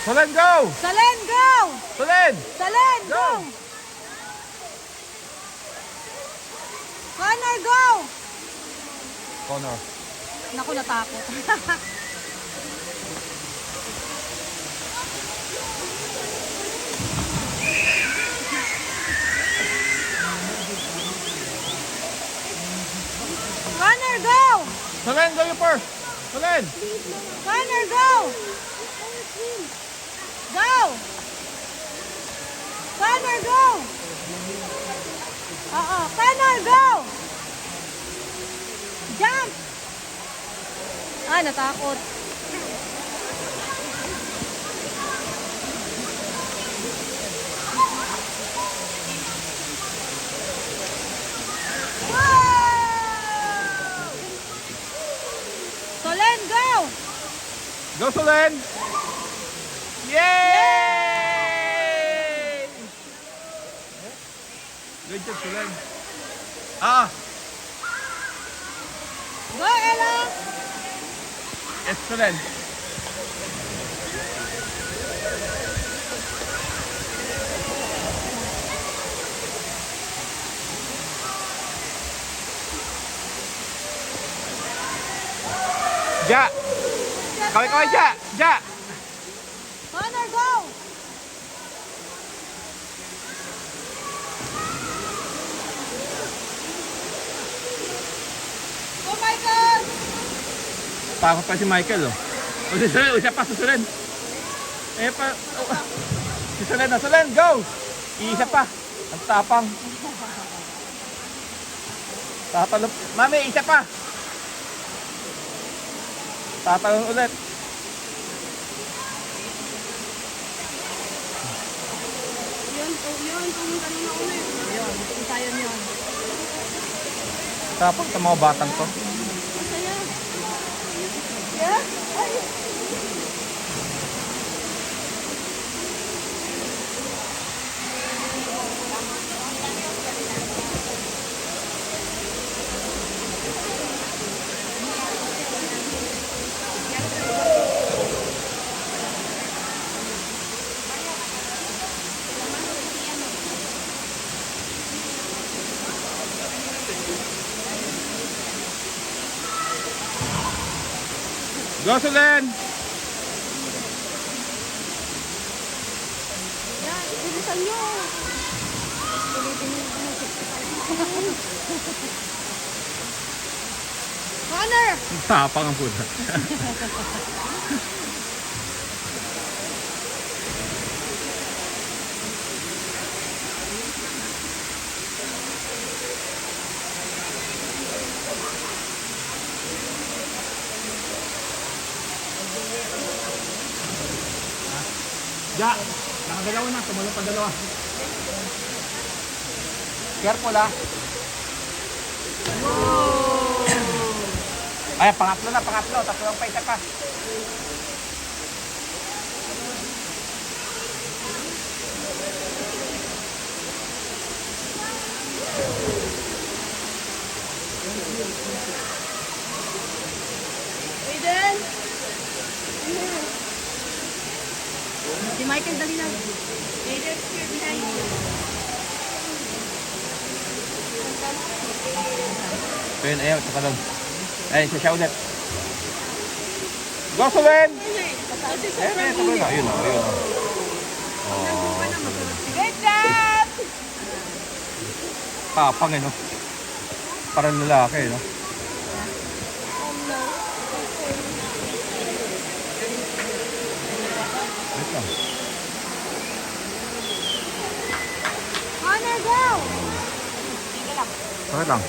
Solen, go! Solen, go! Solen! Solen, Go! go! Connor, go! Connor. Naku, natakot. Connor, go! Solen, go you first! Solen! Connor, go! Go! Connor, go! Oo, Connor, go! Jump! Ah, natakot. Wow! Solen, go! Go, Solen! Yay! Good job, Solen. Ah! Go, Ella! Yes, Solen. Ja! Kaway-kaway, Ja! Ja! Connor, go! Go, Michael! Takot pa si Michael, oh. O, si Solen, siya pa, si Solen. Eh, pa, oh. Si Solen, na, Solen, go! Iisa pa. Ang tapang. Tatalop. Mami, isa pa. Tatalon ulit. Yun, kung kanina una yun. Ayun, tayo yun. Tapang sa mga batang to. Masaya. Yeah? Ay! Go, Solen! Yan, bilisan nyo. Connor! Tapang ang puta. Ja, nakadalawa na, tumalong pa dalawa. Careful, ah. Ay, pangatlo na, pangatlo. Tatlo lang pa, isa pa. Aiden! Si Michael, dali lang. Aiden, here behind you. Ayun, ayaw, tsaka lang. Ayun, siya ulit. Go, Solen! Ayun, ayun, ayun, ayun, ayun. Oh, Good job! tapang, eh, no? Parang lalaki, no? Wait lang. Connor, go! Bakit lang?